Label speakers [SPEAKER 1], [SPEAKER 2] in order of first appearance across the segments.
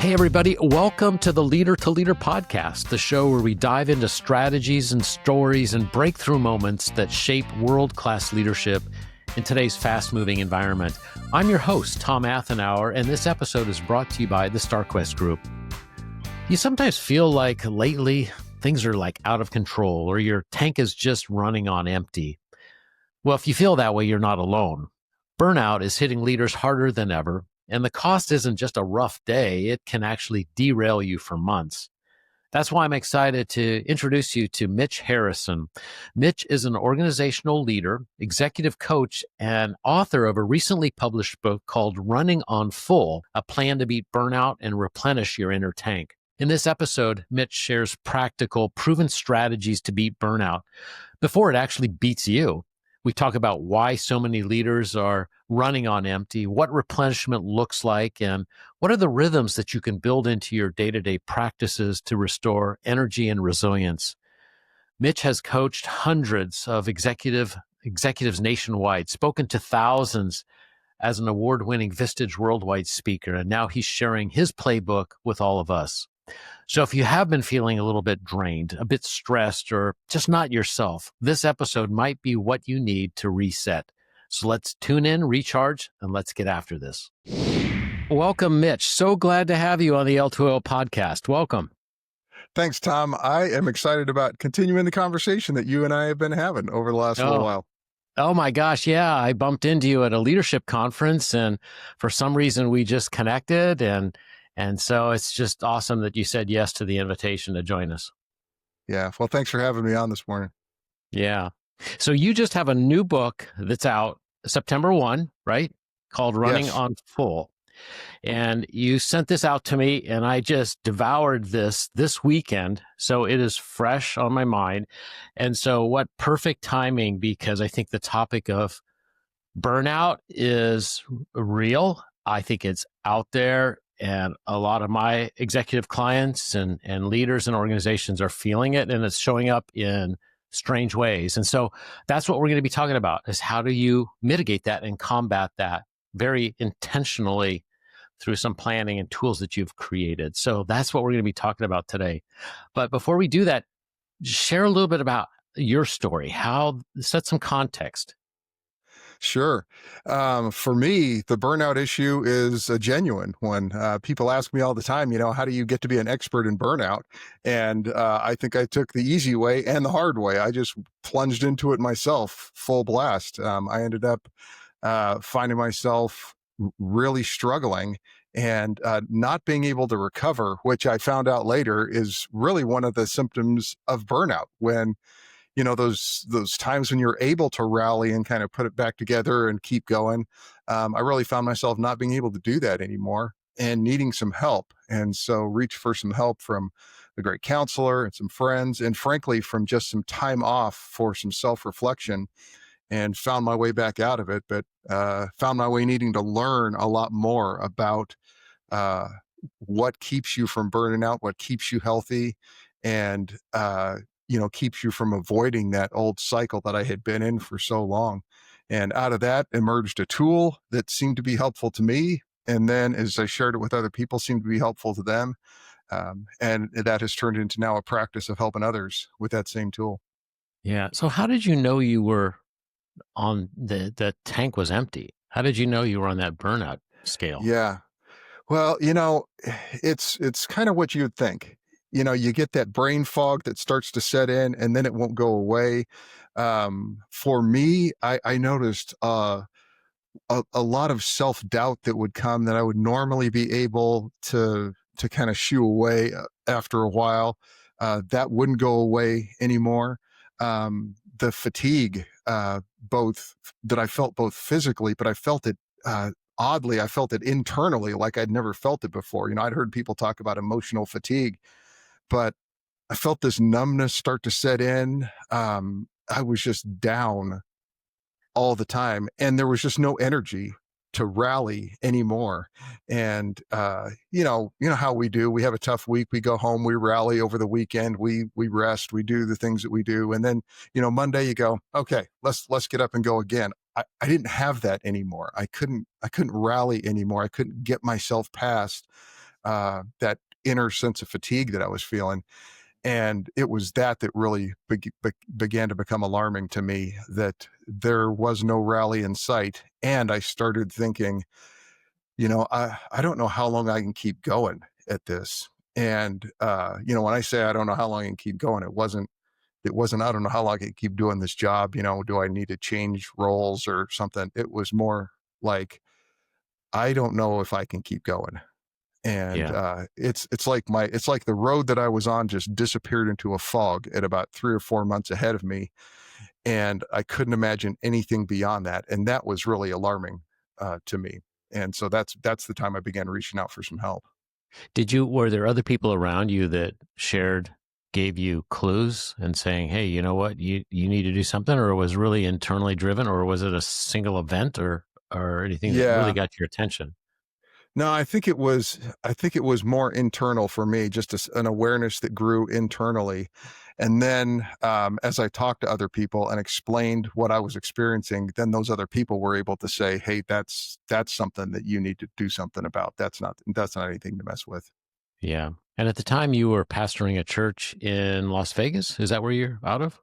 [SPEAKER 1] Hey, everybody. Welcome to the Leader to Leader podcast, the show where we dive into strategies and stories and breakthrough moments that shape world-class leadership in today's fast-moving environment. I'm your host, Tom Athenour, and this episode is brought to you by the StarQuest Group. You sometimes feel like lately things are like out of control or your tank is just running on empty. Well, if you feel that way, you're not alone. Burnout is hitting leaders harder than ever. And the cost isn't just a rough day, it can actually derail you for months. That's why I'm excited to introduce you to Mitch Harrison. Mitch is an organizational leader, executive coach, and author of a recently published book called Running on Full, A Plan to Beat Burnout and Replenish Your Inner Tank. In this episode, Mitch shares practical, proven strategies to beat burnout before it actually beats you. We talk about why so many leaders are running on empty, what replenishment looks like, and what are the rhythms that you can build into your day-to-day practices to restore energy and resilience. Mitch has coached hundreds of executives nationwide, spoken to thousands as an award-winning Vistage worldwide speaker, and now he's sharing his playbook with all of us. So if you have been feeling a little bit drained, a bit stressed, or just not yourself, this episode might be what you need to reset. So let's tune in, recharge, and let's get after this. Welcome, Mitch. So glad to have you on the L2L podcast. Welcome.
[SPEAKER 2] Thanks, Tom. I am excited about continuing the conversation that you and I have been having over the last little while.
[SPEAKER 1] Oh my gosh, yeah. I bumped into you at a leadership conference, and for some reason we just connected, and so it's just awesome that you said yes to the invitation to join us.
[SPEAKER 2] Yeah. Well, thanks for having me on this morning.
[SPEAKER 1] Yeah. So you just have a new book that's out September 1, right? Called Running on Full. And you sent this out to me and I just devoured this weekend. So it is fresh on my mind. And so what perfect timing, because I think the topic of burnout is real. I think it's out there. And a lot of my executive clients and leaders and organizations are feeling it, and it's showing up in strange ways. And so that's what we're going to be talking about, is how do you mitigate that and combat that very intentionally through some planning and tools that you've created. So that's what we're going to be talking about today. But before we do that, share a little bit about your story, set some context.
[SPEAKER 2] Sure. For me, the burnout issue is a genuine one. People ask me all the time, how do you get to be an expert in burnout? And I think I took the easy way and the hard way. I just plunged into it myself, full blast. I ended up finding myself really struggling and not being able to recover, which I found out later is really one of the symptoms of burnout. When those times when you're able to rally and kind of put it back together and keep going. I really found myself not being able to do that anymore and needing some help. And so reached for some help from a great counselor and some friends, and frankly, from just some time off for some self-reflection, and found my way back out of it, but found my way needing to learn a lot more about what keeps you from burning out, what keeps you healthy, and keeps you from avoiding that old cycle that I had been in for so long. And out of that emerged a tool that seemed to be helpful to me. And then as I shared it with other people, seemed to be helpful to them. And that has turned into now a practice of helping others with that same tool.
[SPEAKER 1] Yeah. So how did you know you were on the tank was empty? How did you know you were on that burnout scale?
[SPEAKER 2] Yeah. Well, it's kind of what you'd think. You get that brain fog that starts to set in and then it won't go away. For me, I noticed a lot of self-doubt that would come that I would normally be able to kind of shoo away after a while. That wouldn't go away anymore. The fatigue, both that I felt both physically, but I felt it oddly, I felt it internally, like I'd never felt it before. I'd heard people talk about emotional fatigue, but I felt this numbness start to set in. I was just down all the time, and there was just no energy to rally anymore. And how we do. We have a tough week. We go home. We rally over the weekend. We rest. We do the things that we do, and then Monday you go, okay, let's get up and go again. I didn't have that anymore. I couldn't rally anymore. I couldn't get myself past that inner sense of fatigue that I was feeling. And it was that really began to become alarming to me, that there was no rally in sight. And I started thinking, I don't know how long I can keep going at this. And, when I say I don't know how long I can keep going, it wasn't, I don't know how long I can keep doing this job. Do I need to change roles or something? It was more like, I don't know if I can keep going. And
[SPEAKER 1] Yeah.
[SPEAKER 2] it's like the road that I was on just disappeared into a fog at about 3 or 4 months ahead of me, and I couldn't imagine anything beyond that, and that was really alarming to me. And so that's the time I began reaching out for some help.
[SPEAKER 1] Were there other people around you that gave you clues and saying, hey, you know what, you need to do something, or was it really internally driven, or was it a single event or anything that really
[SPEAKER 2] Yeah.
[SPEAKER 1] got your attention?
[SPEAKER 2] No, I think it was more internal for me, just an awareness that grew internally. And then as I talked to other people and explained what I was experiencing, then those other people were able to say, hey, that's something that you need to do something about. That's not anything to mess with.
[SPEAKER 1] Yeah. And at the time you were pastoring a church in Las Vegas. Is that where you're out of?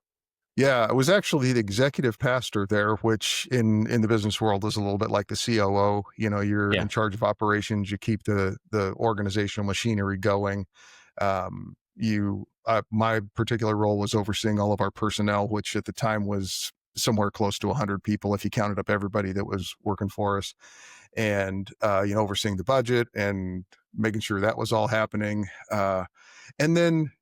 [SPEAKER 2] Yeah, I was actually the executive pastor there, which in the business world is a little bit like the COO. You're
[SPEAKER 1] Yeah.
[SPEAKER 2] in charge of operations. You keep the organizational machinery going. My particular role was overseeing all of our personnel, which at the time was somewhere close to 100 people if you counted up everybody that was working for us, and overseeing the budget and making sure that was all happening. And then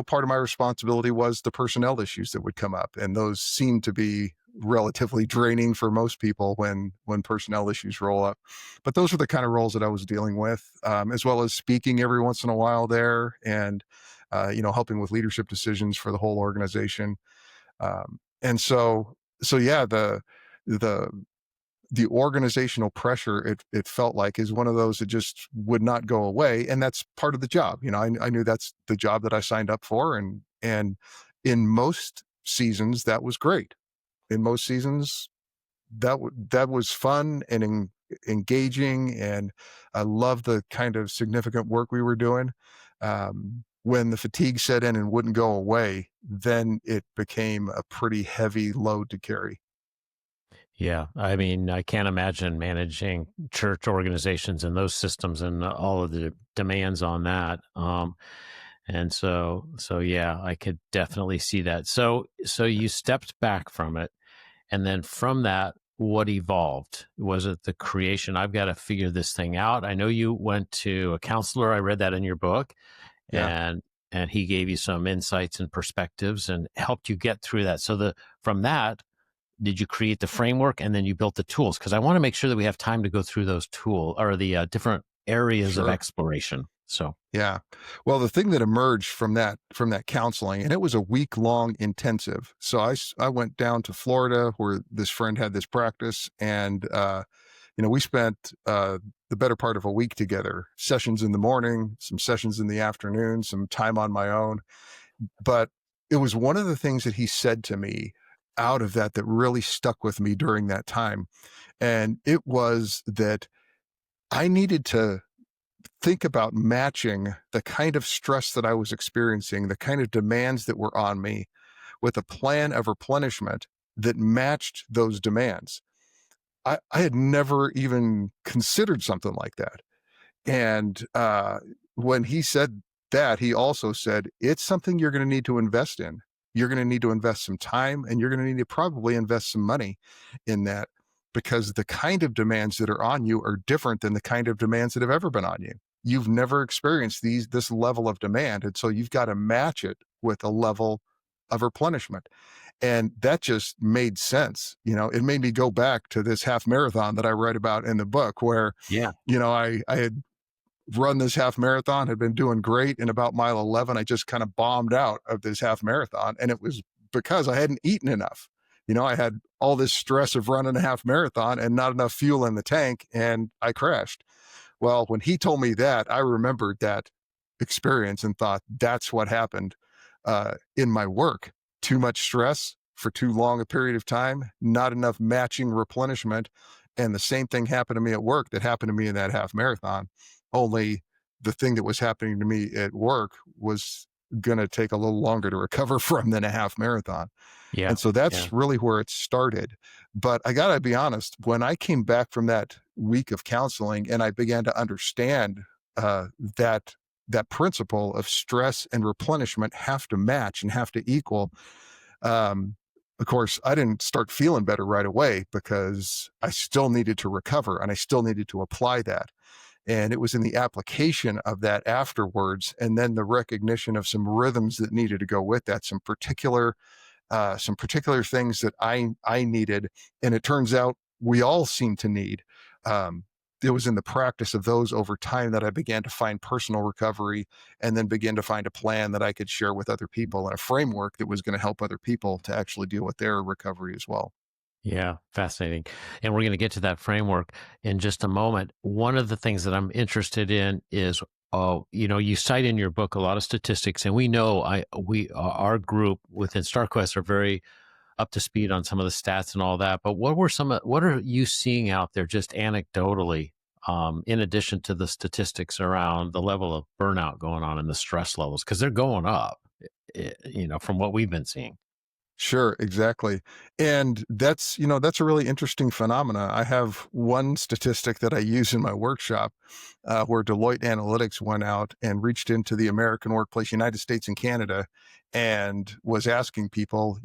[SPEAKER 2] part of my responsibility was the personnel issues that would come up, and those seem to be relatively draining for most people when personnel issues roll up. But those were the kind of roles that I was dealing with, as well as speaking every once in a while there, and helping with leadership decisions for the whole organization. And so yeah, the the organizational pressure, it felt like, is one of those that just would not go away, and that's part of the job. I knew that's the job that I signed up for, and in most seasons that was great. In most seasons that was fun and engaging, and I loved the kind of significant work we were doing. When the fatigue set in and wouldn't go away, then it became a pretty heavy load to carry.
[SPEAKER 1] Yeah. I mean, I can't imagine managing church organizations and those systems and all of the demands on that. And so yeah, I could definitely see that. So you stepped back from it, and then from that, what evolved? Was it the creation? I've got to figure this thing out. I know you went to a counselor. I read that in your book,
[SPEAKER 2] Yeah.
[SPEAKER 1] and he gave you some insights and perspectives and helped you get through that. From that, did you create the framework and then you built the tools? Because I want to make sure that we have time to go through those tools or the different areas of
[SPEAKER 2] Sure.
[SPEAKER 1] exploration. So
[SPEAKER 2] Yeah. Well, the thing that emerged from that counseling, and it was a week-long intensive. So I went down to Florida where this friend had this practice, and we spent the better part of a week together. Sessions in the morning, some sessions in the afternoon, some time on my own. But it was one of the things that he said to me out of that really stuck with me during that time, and it was that I needed to think about matching the kind of stress that I was experiencing, the kind of demands that were on me, with a plan of replenishment that matched those demands. I had never even considered something like that. And when he said that, he also said, it's something you're going to need to invest in. You're going to need to invest some time, and you're going to need to probably invest some money in that, because the kind of demands that are on you are different than the kind of demands that have ever been on you. You've never experienced this level of demand. And so you've got to match it with a level of replenishment. And that just made sense. It made me go back to this half marathon that I write about in the book, where
[SPEAKER 1] yeah,
[SPEAKER 2] I had run this half marathon, had been doing great. In about mile 11, I just kind of bombed out of this half marathon. And it was because I hadn't eaten enough. I had all this stress of running a half marathon and not enough fuel in the tank, and I crashed. Well, when he told me that, I remembered that experience and thought, that's what happened in my work. Too much stress for too long a period of time, not enough matching replenishment. And the same thing happened to me at work that happened to me in that half marathon. Only the thing that was happening to me at work was going to take a little longer to recover from than a half marathon.
[SPEAKER 1] Yeah.
[SPEAKER 2] And so
[SPEAKER 1] Yeah.
[SPEAKER 2] that's really where it started. But I got to be honest, when I came back from that week of counseling and I began to understand that that principle of stress and replenishment have to match and have to equal, um, of course, I didn't start feeling better right away because I still needed to recover and I still needed to apply that. And it was in the application of that afterwards, and then the recognition of some rhythms that needed to go with that, some particular things that I needed, and it turns out we all seem to need. Um, it was in the practice of those over time that I began to find personal recovery, and then begin to find a plan that I could share with other people and a framework that was going to help other people to actually deal with their recovery as well.
[SPEAKER 1] Yeah, fascinating. And we're going to get to that framework in just a moment. One of the things that I'm interested in is, you cite in your book a lot of statistics, and we know our group within StarQuest are very up to speed on some of the stats and all that. But what are you seeing out there just anecdotally, in addition to the statistics around the level of burnout going on and the stress levels? Because they're going up, from what we've been seeing.
[SPEAKER 2] Sure, exactly. And that's a really interesting phenomena. I have one statistic that I use in my workshop, where Deloitte Analytics went out and reached into the American workplace, United States and Canada, and was asking people,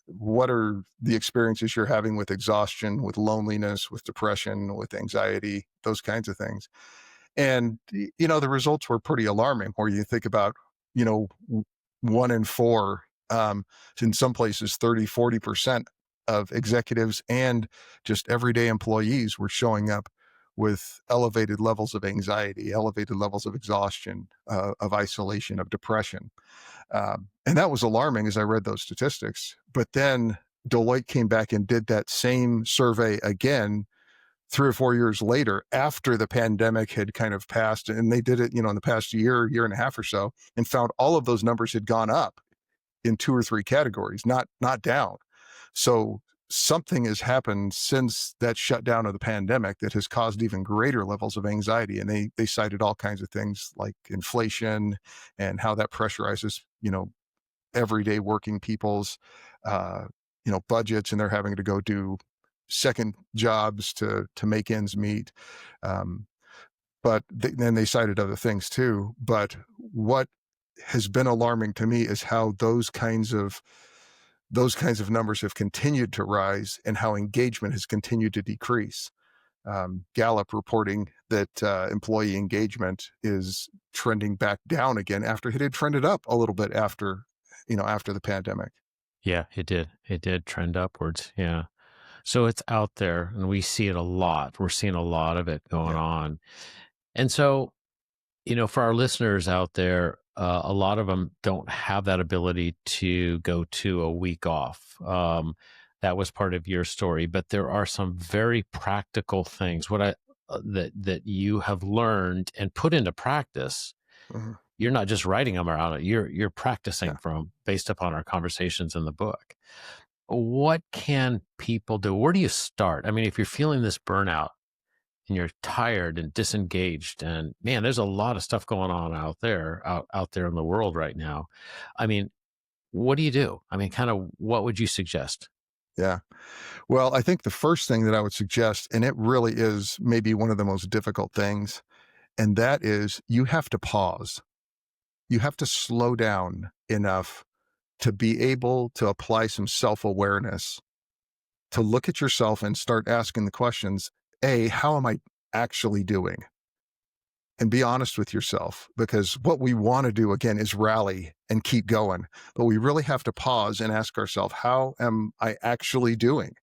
[SPEAKER 2] what are the experiences you're having with exhaustion, with loneliness, with depression, with anxiety, those kinds of things. And, the results were pretty alarming where you think about, you know, 1 in 4, in some places 30-40% of executives and just everyday employees were showing up with elevated levels of anxiety, elevated levels of exhaustion, of isolation, of depression. And that was alarming as I read those statistics. But then Deloitte came back and did that same survey again 3 or 4 years later, after the pandemic had kind of passed, and they did it, in the past year and a half or so, and found all of those numbers had gone up in 2 or 3 categories, not down. So something has happened since that shutdown of the pandemic that has caused even greater levels of anxiety. And they cited all kinds of things like inflation and how that pressurizes, everyday working people's, budgets, and they're having to go do second jobs to make ends meet. Um, but then they cited other things too. But what has been alarming to me is how those kinds of numbers have continued to rise and how engagement has continued to decrease. Gallup reporting that employee engagement is trending back down again after it had trended up a little bit after the pandemic.
[SPEAKER 1] Yeah, it did. It did trend upwards. Yeah. So it's out there and we see it a lot. We're seeing a lot of it going
[SPEAKER 2] Yeah.
[SPEAKER 1] on. And so, for our listeners out there, a lot of them don't have that ability to go to a week off. That was part of your story, but there are some very practical things that you have learned and put into practice.
[SPEAKER 2] Mhm.
[SPEAKER 1] You're not just writing them around. You're practicing
[SPEAKER 2] Yeah.
[SPEAKER 1] from based upon our conversations in the book. What can people do? Where do you start? I mean, if you're feeling this burnout and you're tired and disengaged, and man, there's a lot of stuff going on out there in the world right now. I mean, what do you do? I mean, kind of what would you suggest?
[SPEAKER 2] Yeah. Well, I think the first thing that I would suggest, and it really is maybe one of the most difficult things, and that is you have to pause. You have to slow down enough to be able to apply some self-awareness, to look at yourself and start asking the questions, A, how am I actually doing? And be honest with yourself, because what we want to do again is rally and keep going. But we really have to pause and ask ourselves, how am I actually doing?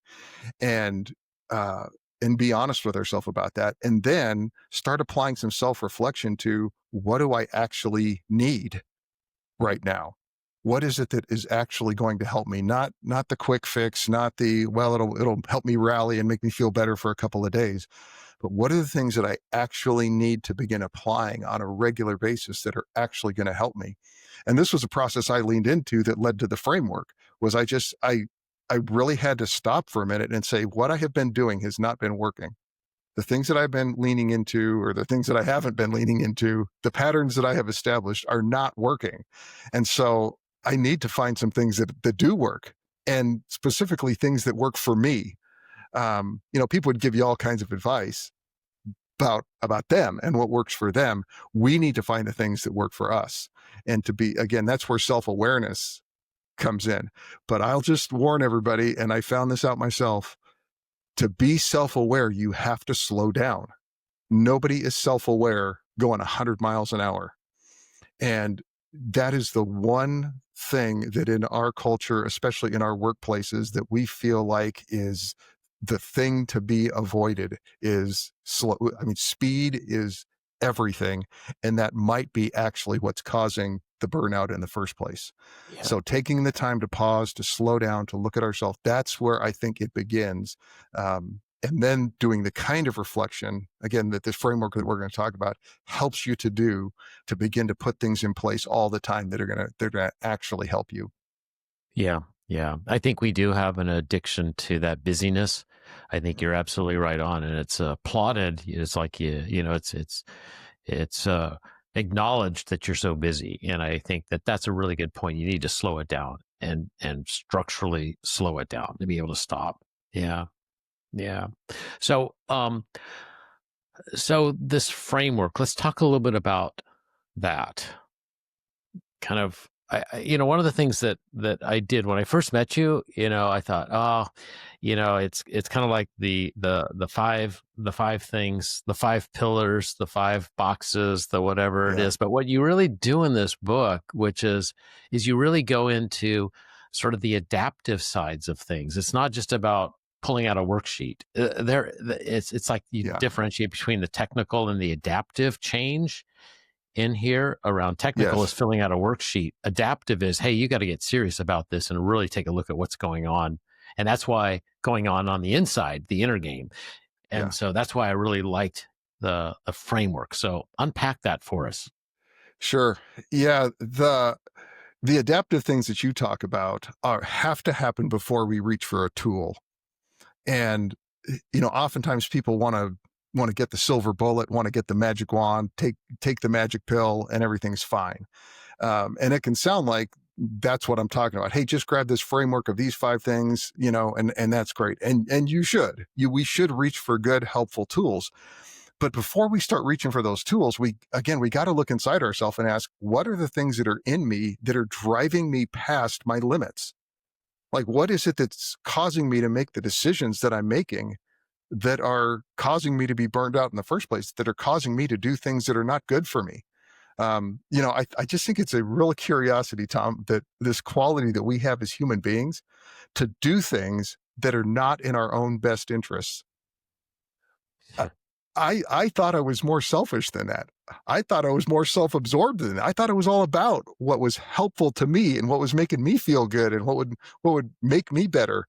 [SPEAKER 2] And uh, and be honest with ourselves about that. And then start applying some self-reflection to, what do I actually need right now? What is it that is actually going to help me? Not the quick fix, not the, well, it'll help me rally and make me feel better for a couple of days. But what are the things that I actually need to begin applying on a regular basis that are actually going to help me? And this was a process I leaned into that led to the framework. Was I really had to stop for a minute and say, what I have been doing has not been working. the things that I've been leaning into or the things that I haven't been leaning into, the patterns that I have established are not working. And so I need to find some things that do work, and specifically things that work for me. People would give you all kinds of advice about them and what works for them. We need to find the things that work for us. And to be, again, that's where self-awareness comes in. But I'll just warn everybody, and I found this out myself, to be self-aware, you have to slow down. Nobody is self-aware going 100 miles an hour. And that is the one thing that in our culture, especially in our workplaces, that we feel like is the thing to be avoided is slow. I mean, speed is everything. And that might be actually what's causing the burnout in the first place.
[SPEAKER 1] Yeah.
[SPEAKER 2] So taking the time to pause, to slow down, to look at ourselves, that's where I think it begins. And then doing the kind of reflection, again, that this framework that we're going to talk about helps you to do, to begin to put things in place all the time that are going to actually help you.
[SPEAKER 1] Yeah. Yeah. I think we do have an addiction to that busyness. I think you're absolutely right on. And it's applauded. It's like, it's acknowledged that you're so busy. And I think that that's a really good point. You need to slow it down and structurally slow it down to be able to stop. Yeah. Yeah. So, so this framework, let's talk a little bit about that. Kind of, one of the things that I did when I first met you, I thought, oh, it's kind of like the five things, the five pillars, the five boxes, the whatever it is. But what you really do in this book, which is you really go into sort of the adaptive sides of things. It's not just about pulling out a worksheet. It's like you differentiate between the technical and the adaptive change. In here around technical is filling out a worksheet. Adaptive is, hey, you got to get serious about this and really take a look at what's going on. And that's why going on the inside, the inner game. And so that's why I really liked the framework. So unpack that for us.
[SPEAKER 2] Sure. Yeah. The adaptive things that you talk about have to happen before we reach for a tool. And, oftentimes people want to get the silver bullet, want to get the magic wand, take the magic pill, and everything's fine. And it can sound like that's what I'm talking about. Hey, just grab this framework of these 5 things, and that's great. And we should reach for good, helpful tools. But before we start reaching for those tools, we got to look inside ourselves and ask, what are the things that are in me that are driving me past my limits? Like, what is it that's causing me to make the decisions that I'm making that are causing me to be burned out in the first place, that are causing me to do things that are not good for me? I just think it's a real curiosity, Tom, that this quality that we have as human beings to do things that are not in our own best interests. I thought I was more selfish than that. I thought I was more self-absorbed than that. I thought it was all about what was helpful to me and what was making me feel good and what would make me better.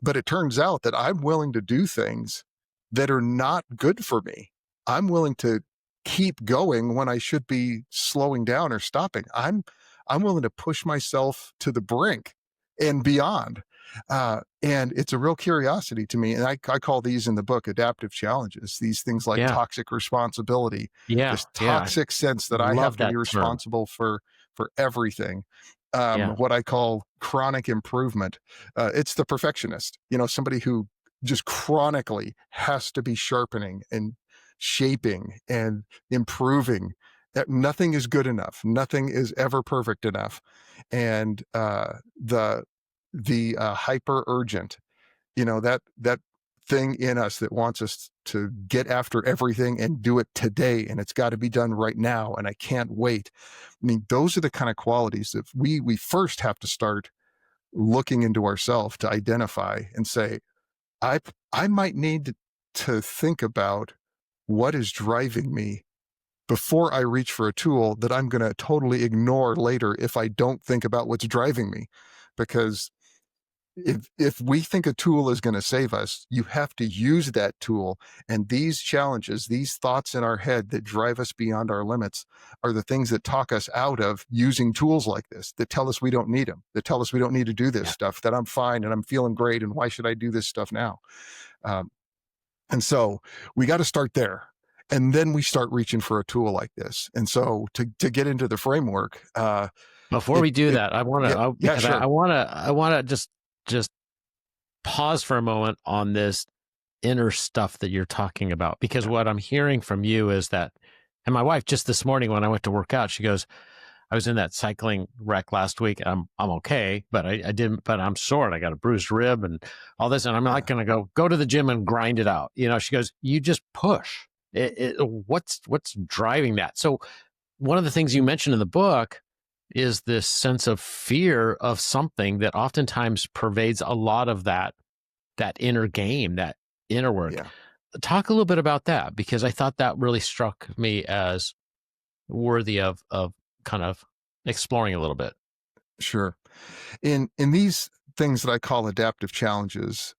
[SPEAKER 2] But it turns out that I'm willing to do things that are not good for me. I'm willing to keep going when I should be slowing down or stopping. I'm willing to push myself to the brink and beyond. And it's a real curiosity to me. And I call these in the book adaptive challenges, these things like toxic responsibility, this toxic sense that I have to be responsible for everything. What I call chronic improvement. It's the perfectionist, somebody who just chronically has to be sharpening and shaping and improving. That nothing is good enough. Nothing is ever perfect enough. And the hyper urgent, that thing in us that wants us to get after everything and do it today, and it's got to be done right now, and I can't wait. I mean, those are the kind of qualities that we first have to start looking into ourselves to identify and say, I might need to think about what is driving me before I reach for a tool that I'm going to totally ignore later if I don't think about what's driving me. Because if we think a tool is going to save us, you have to use that tool. And these challenges, these thoughts in our head that drive us beyond our limits are the things that talk us out of using tools like this, that tell us we don't need them, that tell us we don't need to do this stuff, that I'm fine and I'm feeling great. And why should I do this stuff now? And so we got to start there. And then we start reaching for a tool like this. And so to get into the framework,
[SPEAKER 1] Before we do that,
[SPEAKER 2] yeah, sure.
[SPEAKER 1] I want to just pause for a moment on this inner stuff that you're talking about, because what I'm hearing from you is that, and my wife just this morning when I went to work out, she goes, I was in that cycling wreck last week. I'm okay, but I didn't. But I'm sore. And I got a bruised rib and all this, and I'm not going to go to the gym and grind it out. You know, she goes, you just push. What's driving that? So one of the things you mentioned in the book is this sense of fear of something that oftentimes pervades a lot of that inner game, that inner work.
[SPEAKER 2] Yeah.
[SPEAKER 1] Talk a little bit about that, because I thought that really struck me as worthy of kind of exploring a little bit.
[SPEAKER 2] Sure. In these things that I call adaptive challenges,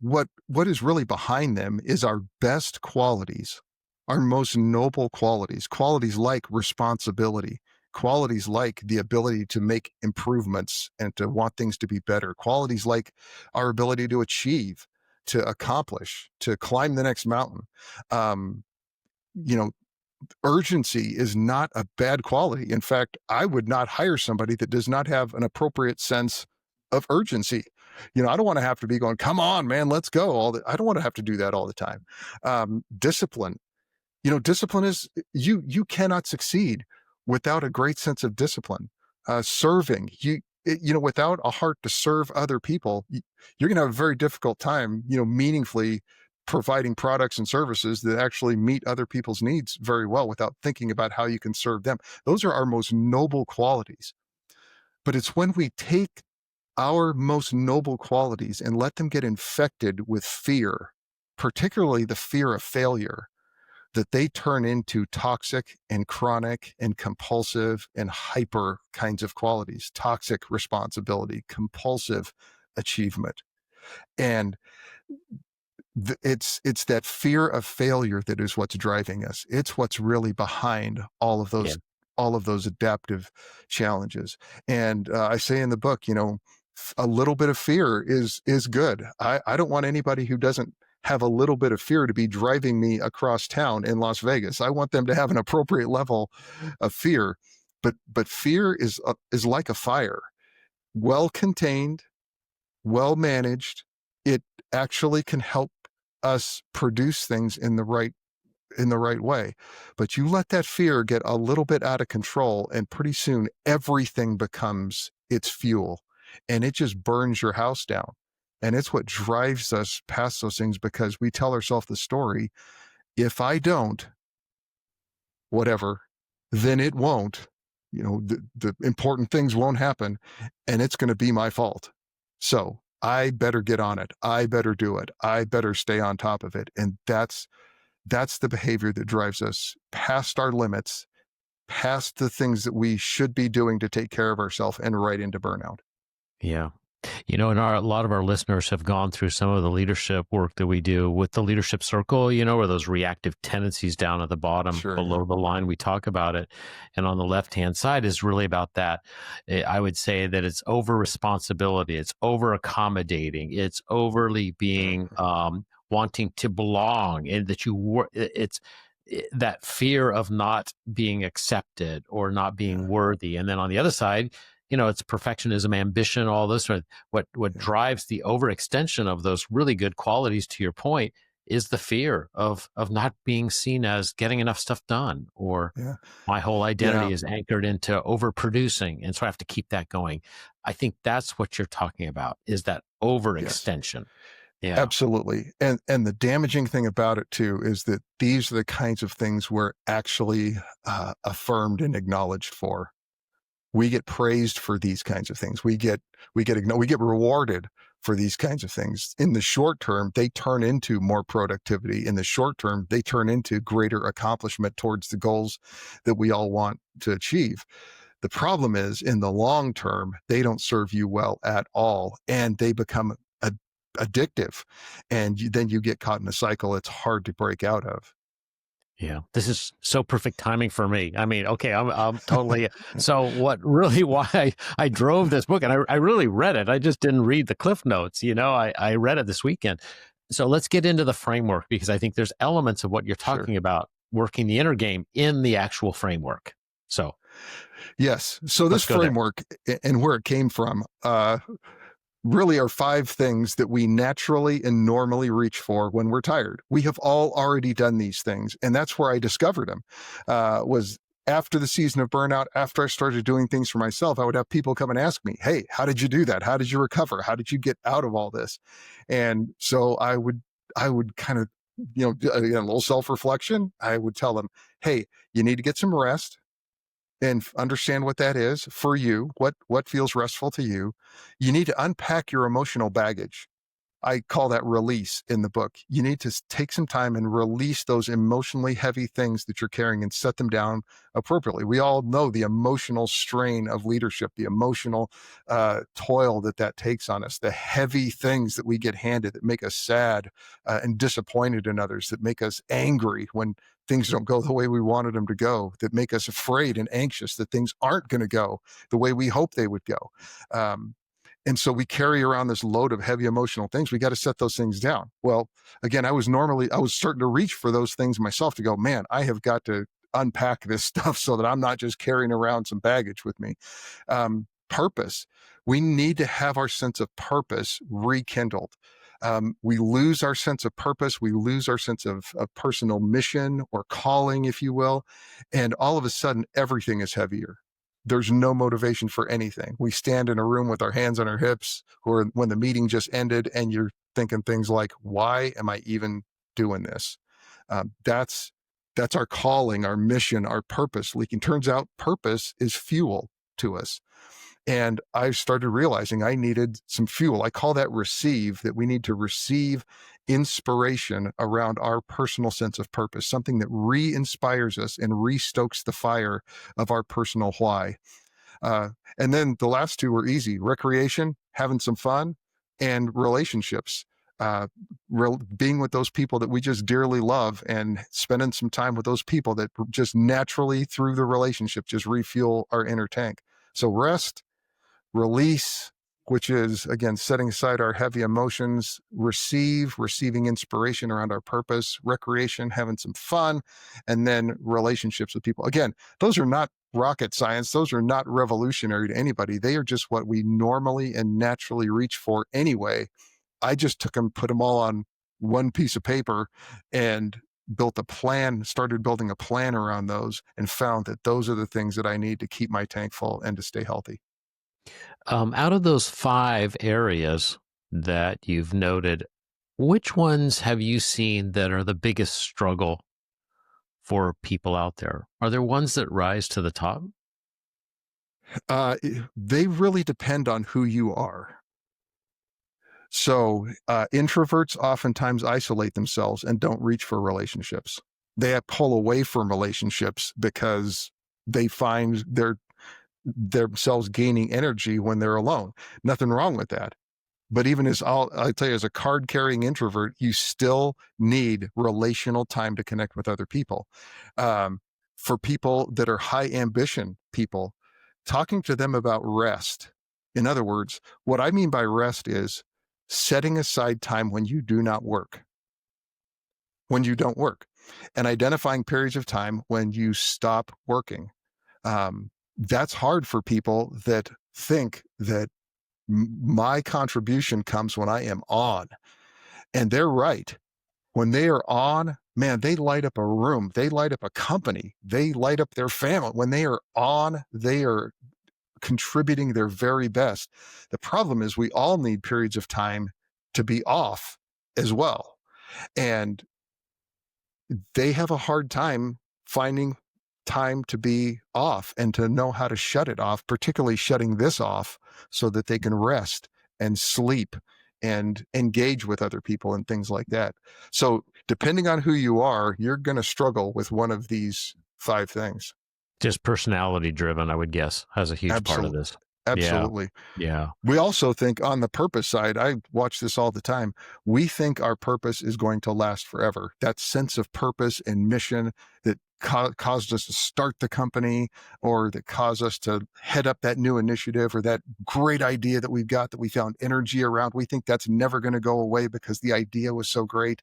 [SPEAKER 2] what is really behind them is our best qualities, our most noble qualities, qualities like responsibility, qualities like the ability to make improvements and to want things to be better, qualities like our ability to achieve, to accomplish, to climb the next mountain. Um, you know, urgency is not a bad quality. In fact, I would not hire somebody that does not have an appropriate sense of urgency. I don't want to have to be going, come on, man, let's go. I don't want to have to do that all the time. Discipline. Discipline is you cannot succeed without a great sense of discipline. Serving, without a heart to serve other people, you're going to have a very difficult time, meaningfully providing products and services that actually meet other people's needs very well without thinking about how you can serve them. Those are our most noble qualities. But it's when we take our most noble qualities and let them get infected with fear, particularly the fear of failure, that they turn into toxic and chronic and compulsive and hyper kinds of qualities: toxic responsibility, compulsive achievement. And it's that fear of failure that is what's driving us. It's what's really behind all of those adaptive challenges. And I say in the book, a little bit of fear is good. I don't want anybody who doesn't have a little bit of fear to be driving me across town in Las Vegas. I want them to have an appropriate level of fear. But fear is like a fire, well contained, well managed. It actually can help us produce things in the right way. But you let that fear get a little bit out of control, and pretty soon everything becomes its fuel, and it just burns your house down. And it's what drives us past those things, because we tell ourselves the story: if I don't, whatever, then it won't. The important things won't happen, and it's going to be my fault. So I better get on it. I better do it. I better stay on top of it. And that's the behavior that drives us past our limits, past the things that we should be doing to take care of ourselves, and right into burnout.
[SPEAKER 1] Yeah. And a lot of our listeners have gone through some of the leadership work that we do with the leadership circle, where those reactive tendencies down at the bottom,
[SPEAKER 2] Sure,
[SPEAKER 1] below the line, we talk about it. And on the left-hand side is really about that. I would say that it's over responsibility. It's over accommodating. It's overly being, wanting to belong, and that it's that fear of not being accepted or not being worthy. And then on the other side, it's perfectionism, ambition, all this. What drives the overextension of those really good qualities, to your point, is the fear of not being seen as getting enough stuff done, or my whole identity is anchored into overproducing, and so I have to keep that going. I think that's what you're talking about, is that overextension.
[SPEAKER 2] Yes.
[SPEAKER 1] Yeah,
[SPEAKER 2] absolutely. And the damaging thing about it too is that these are the kinds of things we're actually affirmed and acknowledged for. We get praised for these kinds of things. We get rewarded for these kinds of things. In the short term, they turn into more productivity. In the short term, they turn into greater accomplishment towards the goals that we all want to achieve. The problem is, in the long term, they don't serve you well at all, and they become addictive. And then you get caught in a cycle it's hard to break out of.
[SPEAKER 1] Yeah, this is so perfect timing for me. I mean, okay, I'm totally. So why I drove this book, and I really read it. I just didn't read the Cliff Notes. I read it this weekend. So let's get into the framework, because I think there's elements of what you're
[SPEAKER 2] Sure.
[SPEAKER 1] talking about working the inner game in the actual framework. So
[SPEAKER 2] Yes. So this
[SPEAKER 1] let's go there.
[SPEAKER 2] framework and where it came from, really are 5 things that we naturally and normally reach for when we're tired. We have all already done these things, and that's where I discovered them. Was after the season of burnout, after I started doing things for myself, I would have people come and ask me, "Hey, how did you do that? How did you recover? How did you get out of all this?" And so I would kind of, a little self-reflection. I would tell them, "Hey, you need to get some rest and understand what that is for you, what feels restful to you. You need to unpack your emotional baggage." I call that release in the book. You need to take some time and release those emotionally heavy things that you're carrying and set them down appropriately. We all know the emotional strain of leadership, the emotional toil that takes on us, the heavy things that we get handed that make us sad and disappointed in others, that make us angry when things don't go the way we wanted them to go, that make us afraid and anxious that things aren't going to go the way we hope they would go. And so we carry around this load of heavy emotional things. We got to set those things down. Well, again, I was starting to reach for those things myself to go, man, I have got to unpack this stuff so that I'm not just carrying around some baggage with me. Purpose. We need to have our sense of purpose rekindled. We lose our sense of purpose. We lose our sense of personal mission or calling, if you will. And all of a sudden, everything is heavier. There's no motivation for anything. We stand in a room with our hands on our hips, or when the meeting just ended and you're thinking things like, why am I even doing this? That's our calling, our mission, our purpose leaking. Turns out purpose is fuel to us. And I started realizing I needed some fuel. I call that receive, that we need to receive inspiration around our personal sense of purpose, something that re-inspires us and re-stokes the fire of our personal why. And then the last 2 were easy: recreation, having some fun, and relationships. Being with those people that we just dearly love and spending some time with those people that just naturally through the relationship just refuel our inner tank. So rest, release, which is, again, setting aside our heavy emotions, receiving inspiration around our purpose, recreation, having some fun, and then relationships with people. Again, those are not rocket science. Those are not revolutionary to anybody. They are just what we normally and naturally reach for anyway. I just took them, put them all on one piece of paper and started building a plan around those, and found that those are the things that I need to keep my tank full and to stay healthy.
[SPEAKER 1] Out of those 5 areas that you've noted, which ones have you seen that are the biggest struggle for people out there? Are there ones that rise to the top?
[SPEAKER 2] They really depend on who you are. So introverts oftentimes isolate themselves and don't reach for relationships. They pull away from relationships because they find themselves gaining energy when they're alone. Nothing wrong with that. But even I tell you, as a card-carrying introvert, you still need relational time to connect with other people. For people that are high ambition people, talking to them about rest. In other words, what I mean by rest is setting aside time when you do not work, when you don't work, and identifying periods of time when you stop working. That's hard for people that think that my contribution comes when I am on. And they're right. When they are on, man, they light up a room. They light up a company. They light up their family. When they are on, they are contributing their very best. The problem is we all need periods of time to be off as well. And they have a hard time finding time to be off and to know how to shut it off, particularly shutting this off so that they can rest and sleep and engage with other people and things like that. So depending on who you are, you're going to struggle with one of these 5 things.
[SPEAKER 1] Just personality driven, I would guess, has a huge part of this.
[SPEAKER 2] Absolutely.
[SPEAKER 1] Yeah.
[SPEAKER 2] We also think on the purpose side, I watch this all the time. We think our purpose is going to last forever. That sense of purpose and mission that caused us to start the company, or that caused us to head up that new initiative, or that great idea that we've got that we found energy around. We think that's never going to go away because the idea was so great.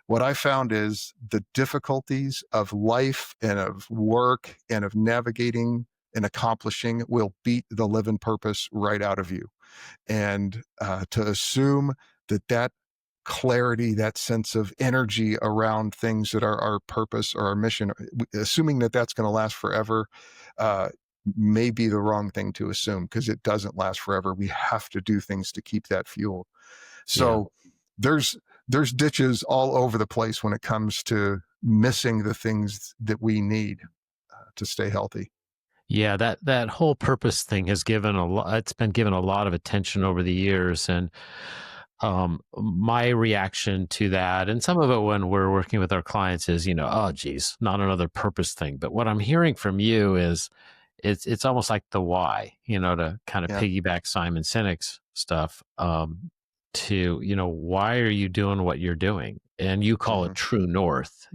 [SPEAKER 2] What I found is the difficulties of life and of work and of navigating and accomplishing will beat the living purpose right out of you. And to assume that clarity, that sense of energy around things that are our purpose or our mission, assuming that that's going to last forever, may be the wrong thing to assume, because it doesn't last forever. We have to do things to keep that fuel.
[SPEAKER 1] Yeah.
[SPEAKER 2] So there's ditches all over the place when it comes to missing the things that we need to stay healthy.
[SPEAKER 1] Yeah, that whole purpose thing has given a lot. It's been given a lot of attention over the years, and my reaction to that, and some of it when we're working with our clients, is, oh, geez, not another purpose thing. But what I'm hearing from you is, it's almost like the why, to kind of
[SPEAKER 2] Yeah.
[SPEAKER 1] piggyback Simon Sinek's stuff. To why are you doing what you're doing? And you call it true north.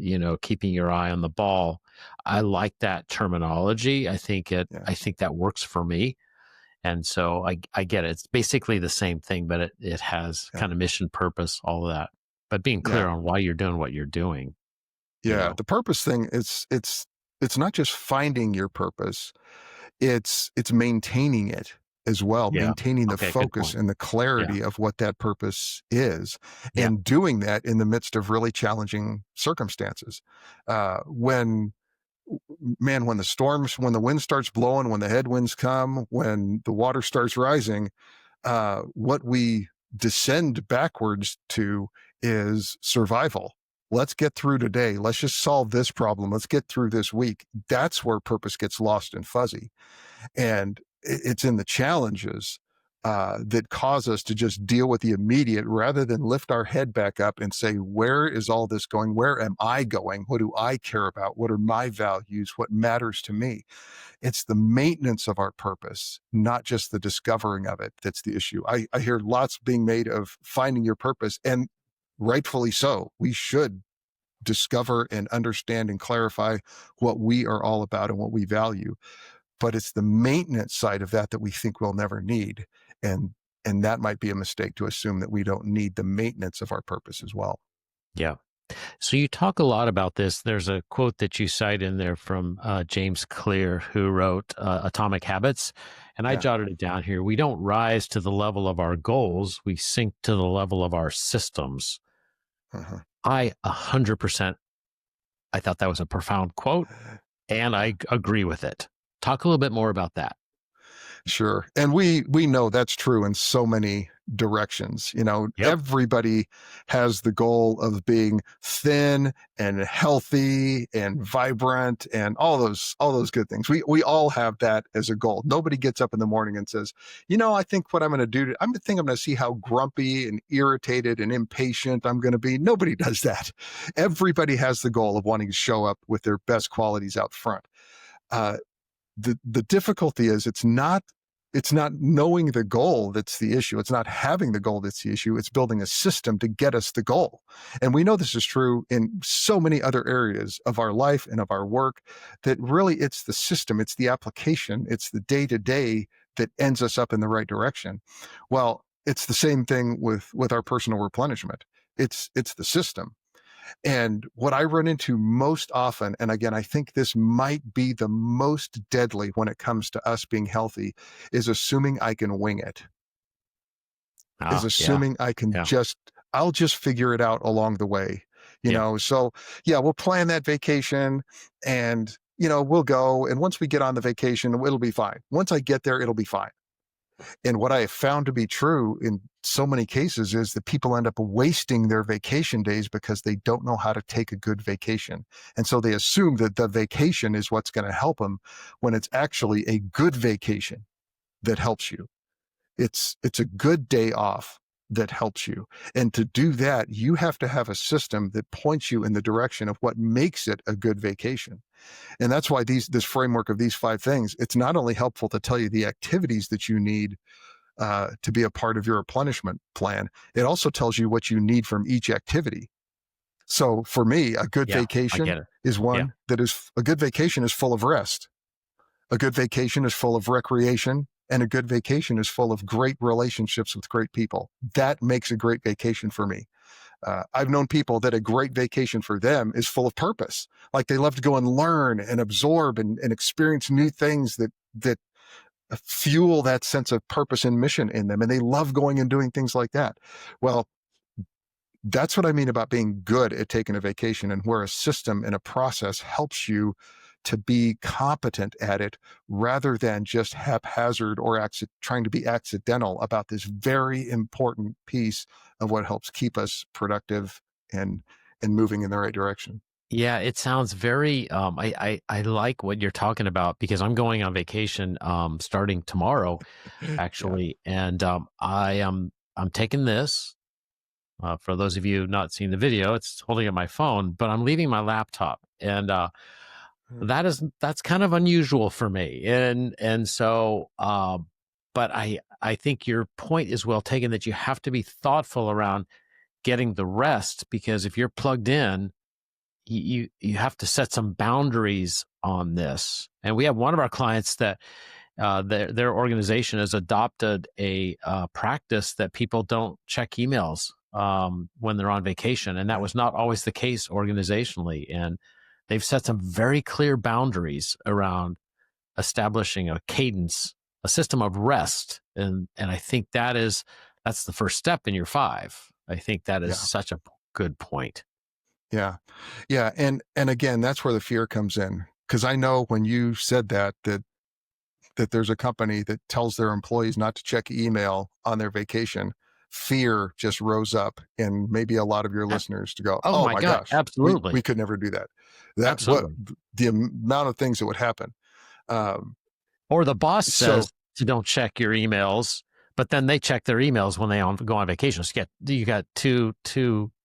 [SPEAKER 1] Keeping your eye on the ball. I like that terminology. I think that works for me. And so I get it. It's basically the same thing, but it has kind of mission, purpose, all of that. But being clear on why you're doing what you're doing.
[SPEAKER 2] Yeah. The purpose thing, it's not just finding your purpose, it's maintaining it as well, maintaining the focus and the clarity of what that purpose is, and doing that in the midst of really challenging circumstances. When the wind starts blowing, when the headwinds come, when the water starts rising, what we descend backwards to is survival. Let's get through today. Let's just solve this problem. Let's get through this week. That's where purpose gets lost and fuzzy. And it's in the challenges that cause us to just deal with the immediate, rather than lift our head back up and say, where is all this going? Where am I going? What do I care about? What are my values? What matters to me? It's the maintenance of our purpose, not just the discovering of it, that's the issue. I hear lots being made of finding your purpose, and rightfully so. We should discover and understand and clarify what we are all about and what we value. But it's the maintenance side of that we think we'll never need. And that might be a mistake, to assume that we don't need the maintenance of our purpose as well.
[SPEAKER 1] Yeah. So you talk a lot about this. There's a quote that you cite in there from James Clear, who wrote Atomic Habits. And I jotted it down here. We don't rise to the level of our goals. We sink to the level of our systems. I 100%, I thought that was a profound quote, and I agree with it. Talk a little bit more about that.
[SPEAKER 2] Sure. And we know that's true in so many directions. Everybody has the goal of being thin and healthy and vibrant and all those good things. We all have that as a goal. Nobody gets up in the morning and says, I think what I'm going to do, I'm going to see how grumpy and irritated and impatient I'm going to be. Nobody does that. Everybody has the goal of wanting to show up with their best qualities out front. The difficulty is, it's not knowing the goal that's the issue. It's not having the goal that's the issue. It's building a system to get us the goal. And we know this is true in so many other areas of our life and of our work, that really it's the system, it's the application, it's the day-to-day that ends us up in the right direction. Well, it's the same thing with our personal replenishment. It's the system. And what I run into most often, and again, I think this might be the most deadly when it comes to us being healthy, is assuming I can wing it. I can I'll just figure it out along the way. So we'll plan that vacation, and, we'll go. And once we get on the vacation, it'll be fine. Once I get there, it'll be fine. And what I have found to be true in so many cases is that people end up wasting their vacation days because they don't know how to take a good vacation. And so they assume that the vacation is what's going to help them, when it's actually a good vacation that helps you. It's a good day off that helps you. And to do that, you have to have a system that points you in the direction of what makes it a good vacation. And that's why this framework of these 5 things, it's not only helpful to tell you the activities that you need to be a part of your replenishment plan, it also tells you what you need from each activity. So for me, a good
[SPEAKER 1] Yeah, I
[SPEAKER 2] vacation
[SPEAKER 1] get it.
[SPEAKER 2] is
[SPEAKER 1] Yeah.
[SPEAKER 2] one that is a good vacation is full of rest. A good vacation is full of recreation, and a good vacation is full of great relationships with great people. That makes a great vacation for me. I've known people that a great vacation for them is full of purpose. Like they love to go and learn and absorb and experience new things that fuel that sense of purpose and mission in them. And they love going and doing things like that. Well, that's what I mean about being good at taking a vacation, and where a system and a process helps you to be competent at it rather than just haphazard or trying to be accidental about this very important piece of what helps keep us productive and moving in the right direction.
[SPEAKER 1] Yeah, it sounds very I like what you're talking about, because I'm going on vacation starting tomorrow
[SPEAKER 2] Yeah.
[SPEAKER 1] actually, and I'm taking this. For those of you not seeing the video, it's holding up my phone, but I'm leaving my laptop, and that's kind of unusual for me, and so but I think your point is well taken, that you have to be thoughtful around getting the rest, because if you're plugged in, you have to set some boundaries on this. And we have one of our clients that their organization has adopted a practice that people don't check emails when they're on vacation, and that was not always the case organizationally. And they've set some very clear boundaries around establishing a cadence, a system of rest, and I think that's the first step in your five. I think that is
[SPEAKER 2] Yeah.
[SPEAKER 1] such a good point.
[SPEAKER 2] Yeah. Yeah. And again, that's where the fear comes in. Cause I know when you said that there's a company that tells their employees not to check email on their vacation, fear just rose up in maybe a lot of your
[SPEAKER 1] Uh,
[SPEAKER 2] listeners to go,
[SPEAKER 1] Oh
[SPEAKER 2] oh
[SPEAKER 1] my
[SPEAKER 2] my
[SPEAKER 1] God,
[SPEAKER 2] gosh, we
[SPEAKER 1] absolutely.
[SPEAKER 2] could never do that. That what
[SPEAKER 1] Absolutely.
[SPEAKER 2] the amount of things that would happen. Um,
[SPEAKER 1] Or the boss
[SPEAKER 2] so
[SPEAKER 1] says you don't check your emails, but then they check their emails when they go on vacation. So you got two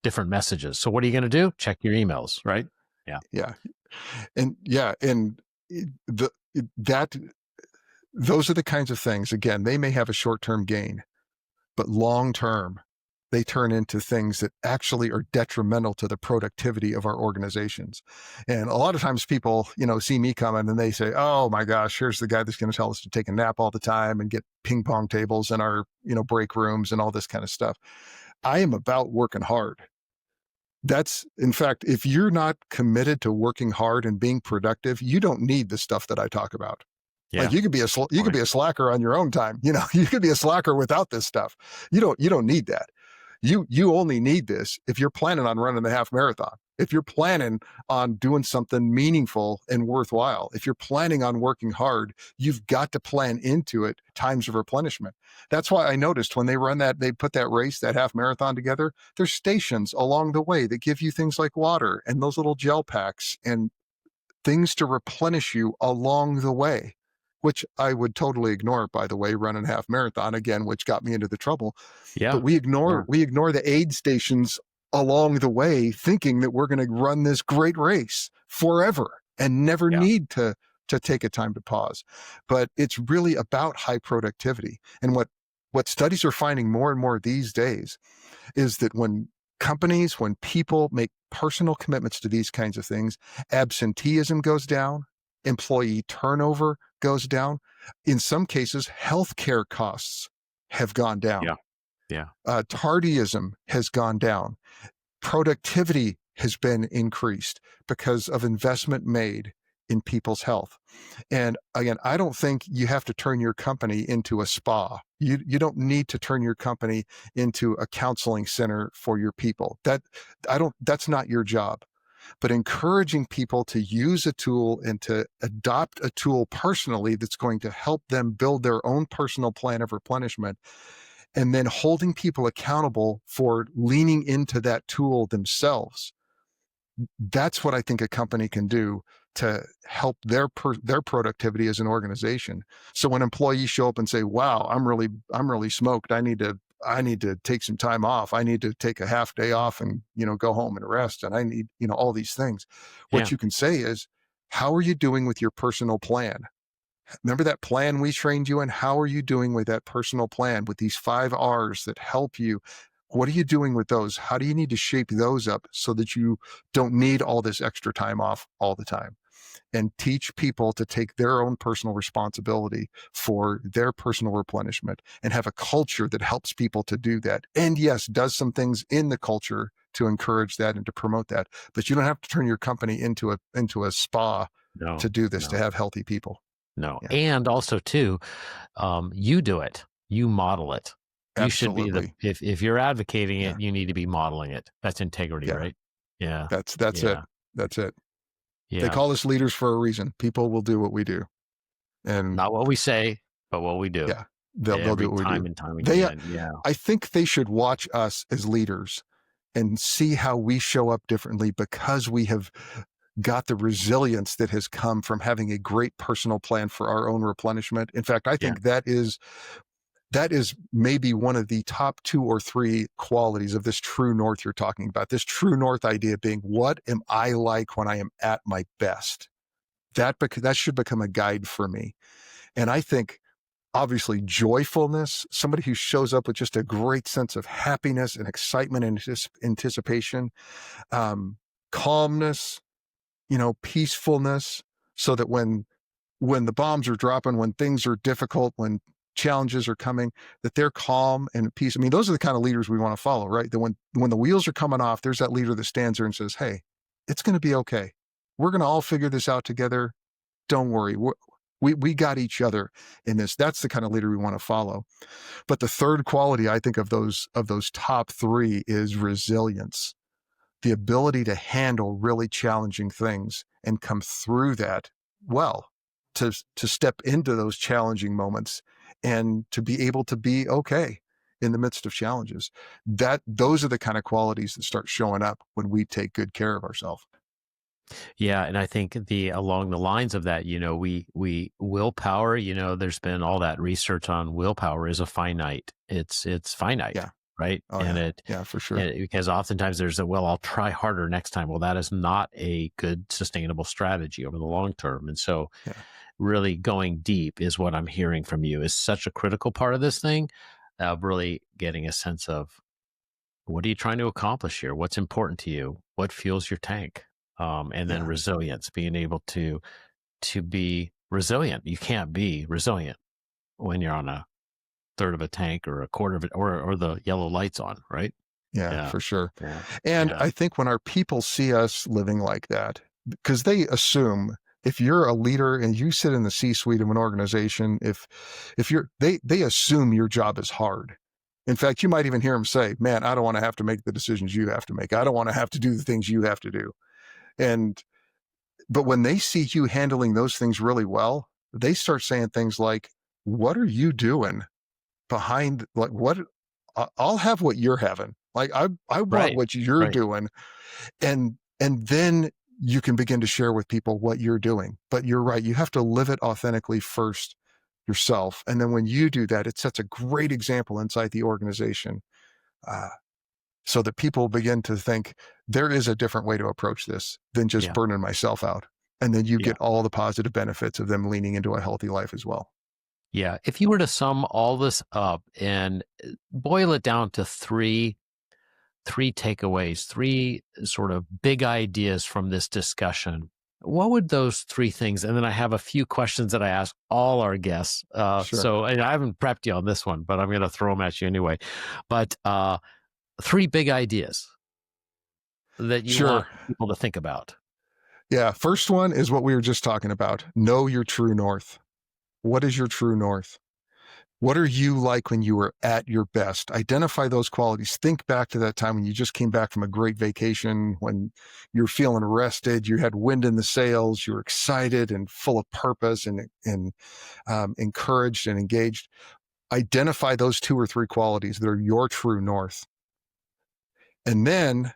[SPEAKER 1] different messages. So what are you going to do? Check your emails, right? Yeah.
[SPEAKER 2] yeah, and the that those are the kinds of things. Again, they may have a short-term gain, but long-term, they turn into things that actually are detrimental to the productivity of our organizations. And a lot of times people, see me coming and they say, oh my gosh, here's the guy that's going to tell us to take a nap all the time and get ping pong tables in our, break rooms and all this kind of stuff. I am about working hard. That's, in fact, if you're not committed to working hard and being productive, you don't need the stuff that I talk about. Like
[SPEAKER 1] Yeah.
[SPEAKER 2] you could be a slacker on your own time. You could be a slacker without this stuff. You don't need that. You only need this if you're planning on running the half marathon. If you're planning on doing something meaningful and worthwhile, if you're planning on working hard, you've got to plan into it times of replenishment. That's why I noticed when they put that race, that half marathon together, there's stations along the way that give you things like water and those little gel packs and things to replenish you along the way, which I would totally ignore, by the way, running half marathon again, which got me into the trouble. But
[SPEAKER 1] Yeah.
[SPEAKER 2] we ignore
[SPEAKER 1] Yeah.
[SPEAKER 2] the aid stations along the way, thinking that we're going to run this great race forever and never
[SPEAKER 1] Yeah.
[SPEAKER 2] need to take a time to pause. But it's really about high productivity. And what studies are finding more and more these days is that when people make personal commitments to these kinds of things, absenteeism goes down, employee turnover goes down. In some cases, healthcare costs have gone down.
[SPEAKER 1] Yeah. Yeah.
[SPEAKER 2] Tardyism has gone down. Productivity has been increased because of investment made in people's health. And again, I don't think you have to turn your company into a spa. You don't need to turn your company into a counseling center for your people. That's not your job. But encouraging people to use a tool and to adopt a tool personally that's going to help them build their own personal plan of replenishment, and then holding people accountable for leaning into that tool themselves. That's what I think a company can do to help their productivity as an organization. So when employees show up and say, "Wow, I'm really smoked. I need to take some time off. I need to take a half day off and go home and rest. And I need all these things."
[SPEAKER 1] Yeah.
[SPEAKER 2] What you can say is, "How are you doing with your personal plan? Remember that plan we trained you in? How are you doing with that personal plan with these 5 R's that help you? What are you doing with those? How do you need to shape those up so that you don't need all this extra time off all the time? And teach people to take their own personal responsibility for their personal replenishment and have a culture that helps people to do that. And yes, does some things in the culture to encourage that and to promote that. But you don't have to turn your company into a spa
[SPEAKER 1] No,
[SPEAKER 2] to do this, to
[SPEAKER 1] no,
[SPEAKER 2] have healthy people.
[SPEAKER 1] no.
[SPEAKER 2] Yeah,
[SPEAKER 1] And also too, you do it, you model it. You should be
[SPEAKER 2] absolutely.
[SPEAKER 1] if you're advocating
[SPEAKER 2] Yeah,
[SPEAKER 1] it, you need to be modeling it. That's integrity,
[SPEAKER 2] yeah.
[SPEAKER 1] right? Yeah,
[SPEAKER 2] That's it.
[SPEAKER 1] yeah,
[SPEAKER 2] That's it. They
[SPEAKER 1] yeah.
[SPEAKER 2] call us leaders for a reason. People will do what we do. And
[SPEAKER 1] Not what we say, but what we do
[SPEAKER 2] yeah, they'll do
[SPEAKER 1] every
[SPEAKER 2] what we do.
[SPEAKER 1] time and time
[SPEAKER 2] They
[SPEAKER 1] again. Yeah,
[SPEAKER 2] I think they should watch us as leaders and see how we show up differently because we have got the resilience that has come from having a great personal plan for our own replenishment. In fact, I
[SPEAKER 1] yeah,
[SPEAKER 2] think that is maybe one of the top 2 or 3 qualities of this true north you're talking about. This true north idea being, what am I like when I am at my best? That should become a guide for me. And I think obviously joyfulness, somebody who shows up with just a great sense of happiness and excitement and anticipation, um, calmness, peacefulness, so that when the bombs are dropping, when things are difficult, when challenges are coming, that they're calm and at peace. I mean, those are the kind of leaders we want to follow, right? That when the wheels are coming off, there's that leader that stands there and says, "Hey, it's going to be okay. We're going to all figure this out together. Don't worry. We got each other in this." That's the kind of leader we want to follow. But the third quality, I think, of those top 3 is resilience, the ability to handle really challenging things and come through that well, to step into those challenging moments and to be able to be okay in the midst of challenges. Those are the kind of qualities that start showing up when we take good care of ourselves.
[SPEAKER 1] yeah. And I think along the lines of that, we willpower. There's been all that research on willpower is a finite. It's finite,
[SPEAKER 2] Yeah.
[SPEAKER 1] right?
[SPEAKER 2] Oh
[SPEAKER 1] And
[SPEAKER 2] yeah.
[SPEAKER 1] it
[SPEAKER 2] Yeah, for sure.
[SPEAKER 1] and because oftentimes there's I'll try harder next time. Well, that is not a good sustainable strategy over the long term. And so,
[SPEAKER 2] Yeah.
[SPEAKER 1] really going deep is what I'm hearing from you is such a critical part of this thing. Really getting a sense of what are you trying to accomplish here? What's important to you? What fuels your tank? And then
[SPEAKER 2] Yeah.
[SPEAKER 1] resilience, being able to be resilient. You can't be resilient when you're on a third of a tank or a quarter of it, or the yellow lights on, right?
[SPEAKER 2] Yeah,
[SPEAKER 1] Yeah,
[SPEAKER 2] for sure.
[SPEAKER 1] yeah,
[SPEAKER 2] And
[SPEAKER 1] yeah.
[SPEAKER 2] I think when our people see us living like that, because they assume if you're a leader and you sit in the C-suite of an organization, if you're they assume your job is hard. In fact, you might even hear them say, "Man, I don't want to have to make the decisions you have to make. I don't want to have to do the things you have to do." And but when they see you handling those things really well, they start saying things like, "What are you doing behind, like, what I'll have what you're having. Like, I want
[SPEAKER 1] Right,
[SPEAKER 2] what you're
[SPEAKER 1] right.
[SPEAKER 2] doing." And then you can begin to share with people what you're doing. But you're right, you have to live it authentically first yourself. And then when you do that, it sets a great example inside the organization, uh, so that people begin to think there is a different way to approach this than just
[SPEAKER 1] Yeah,
[SPEAKER 2] burning myself out. And then you
[SPEAKER 1] yeah,
[SPEAKER 2] get all the positive benefits of them leaning into a healthy life as well.
[SPEAKER 1] yeah. If you were to sum all this up and boil it down to three takeaways, three sort of big ideas from this discussion, what would those three things? And then I have a few questions that I ask all our guests.
[SPEAKER 2] Sure.
[SPEAKER 1] So and I haven't prepped you on this one, but I'm going to throw them at you anyway. But three big ideas that you want
[SPEAKER 2] Sure.
[SPEAKER 1] people to think about.
[SPEAKER 2] Yeah. First one is what we were just talking about. Know your true north. What is your true north? What are you like when you were at your best? Identify those qualities. Think back to that time when you just came back from a great vacation, when you're feeling rested, you had wind in the sails, you were excited and full of purpose and encouraged and engaged. Identify those 2 or 3 qualities that are your true north. And then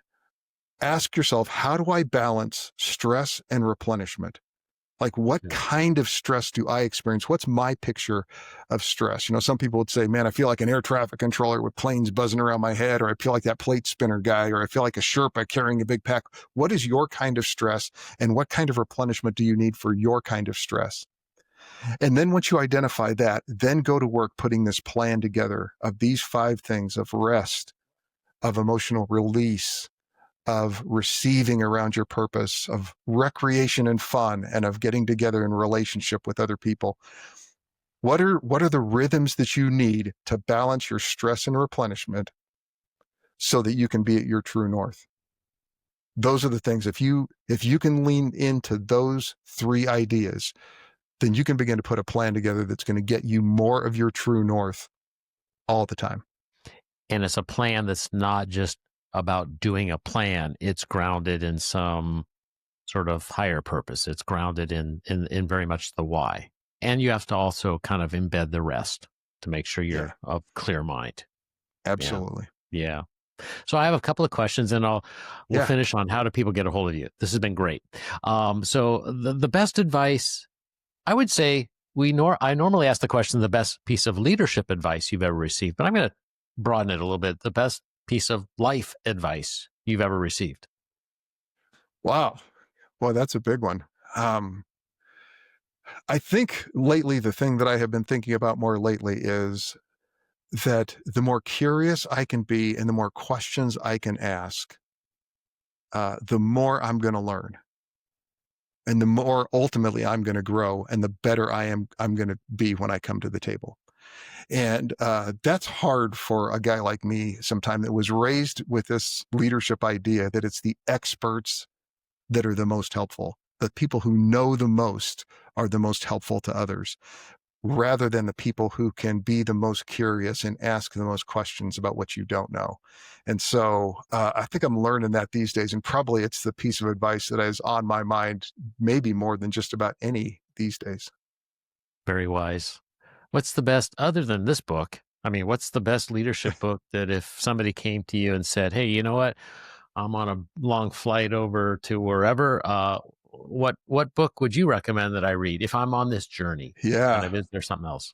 [SPEAKER 2] ask yourself, how do I balance stress and replenishment? Like, what
[SPEAKER 1] Yeah.
[SPEAKER 2] kind of stress do I experience? What's my picture of stress? Some people would say, "Man, I feel like an air traffic controller with planes buzzing around my head," or "I feel like that plate spinner guy," or "I feel like a Sherpa carrying a big pack." What is your kind of stress, and what kind of replenishment do you need for your kind of stress? And then once you identify that, then go to work putting this plan together of these 5 things of rest, of emotional release, of receiving around your purpose, of recreation and fun, and of getting together in relationship with other people. What are the rhythms that you need to balance your stress and replenishment so that you can be at your true north? Those are the things. If you can lean into those three ideas, then you can begin to put a plan together that's going to get you more of your true north all the time.
[SPEAKER 1] And it's a plan that's not just about doing a plan. It's grounded in some sort of higher purpose. It's grounded in very much the why. And you have to also kind of embed the rest to make sure
[SPEAKER 2] Yeah,
[SPEAKER 1] you're of clear mind. Yeah.
[SPEAKER 2] absolutely.
[SPEAKER 1] Yeah. So I have a couple of questions, and we'll
[SPEAKER 2] Yeah.
[SPEAKER 1] finish on how do people get a hold of you. This has been great. So the best advice, I would say, I normally ask the question, the best piece of leadership advice you've ever received, but I'm going to broaden it a little bit. The best piece of life advice you've ever received.
[SPEAKER 2] Wow. Well, that's a big one. Um, I think lately, the thing that I have been thinking about more lately is that the more curious I can be and the more questions I can ask, the more I'm going to learn, and the more ultimately I'm going to grow, and the better I'm going to be when I come to the table. And that's hard for a guy like me sometime that was raised with this leadership idea that it's the experts that are the most helpful. The people who know the most are the most helpful to others, rather than the people who can be the most curious and ask the most questions about what you don't know. And so I think I'm learning that these days, and probably it's the piece of advice that is on my mind, maybe more than just about any these days.
[SPEAKER 1] Very wise. What's the best, other than this book? I mean, what's the best leadership book that if somebody came to you and said, "Hey, you know what? I'm on a long flight over to wherever. What book would you recommend that I read if I'm on this journey? Kind
[SPEAKER 2] Yeah.
[SPEAKER 1] of, is there something else?"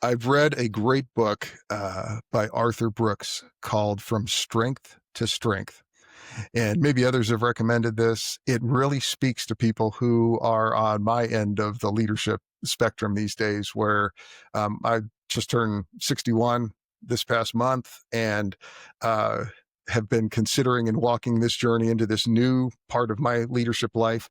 [SPEAKER 2] I've read a great book by Arthur Brooks called From Strength to Strength. And maybe others have recommended this. It really speaks to people who are on my end of the leadership spectrum these days, where I just turned 61 this past month, and uh, have been considering and walking this journey into this new part of my leadership life.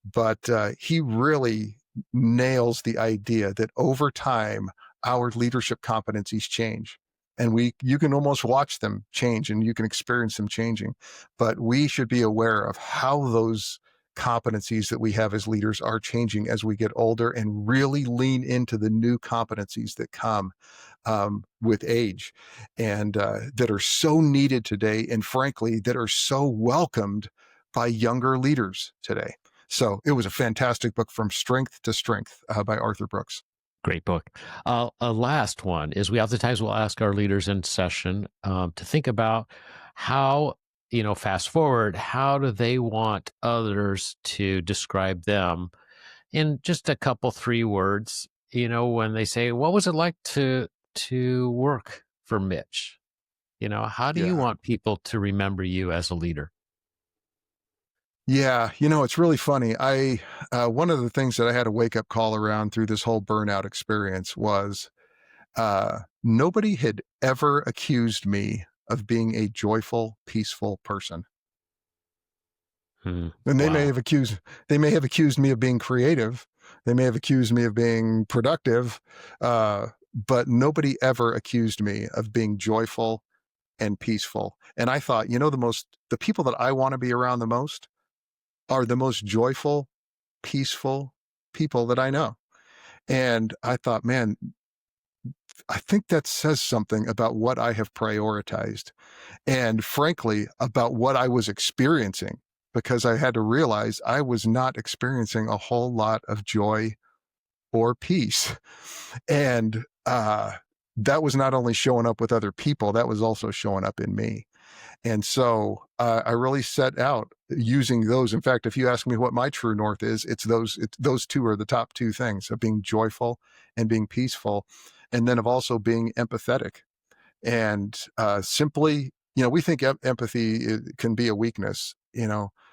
[SPEAKER 2] But he really nails the idea that over time, our leadership competencies change. And you can almost watch them change, and you can experience them changing. But we should be aware of how those competencies that we have as leaders are changing as we get older, and really lean into the new competencies that come with age, and that are so needed today, and frankly, that are so welcomed by younger leaders today. So it was a fantastic book, From Strength to Strength, by Arthur Brooks.
[SPEAKER 1] Great book. A last one is, we oftentimes will ask our leaders in session to think about how, fast forward, how do they want others to describe them in just a couple, 3 words, when they say, what was it like to work for Mitch? How do you
[SPEAKER 2] Yeah.
[SPEAKER 1] want people to remember you as a leader?
[SPEAKER 2] Yeah, it's really funny. One of the things that I had a wake up call around through this whole burnout experience was nobody had ever accused me of being a joyful, peaceful person.
[SPEAKER 1] Hmm.
[SPEAKER 2] And
[SPEAKER 1] Wow.
[SPEAKER 2] they may have accused me of being creative. They may have accused me of being productive, but nobody ever accused me of being joyful and peaceful. And I thought, the people that I want to be around the most are the most joyful, peaceful people that I know. And I thought, man, I think that says something about what I have prioritized, and frankly, about what I was experiencing, because I had to realize I was not experiencing a whole lot of joy or peace. And that was not only showing up with other people, that was also showing up in me. And so I really set out using those. In fact, if you ask me what my true north is, those two are the top two things, of being joyful and being peaceful, and then of also being empathetic. And simply, we think empathy can be a weakness,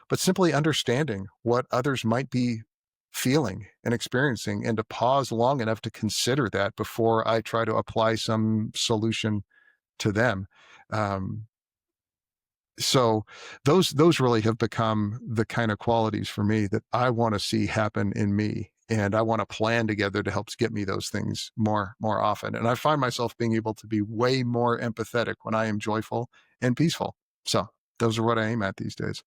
[SPEAKER 2] but simply understanding what others might be feeling and experiencing, and to pause long enough to consider that before I try to apply some solution to them. Um, So those really have become the kind of qualities for me that I want to see happen in me. And I want to plan together to help get me those things more often. And I find myself being able to be way more empathetic when I am joyful and peaceful. So those are what I aim at these days.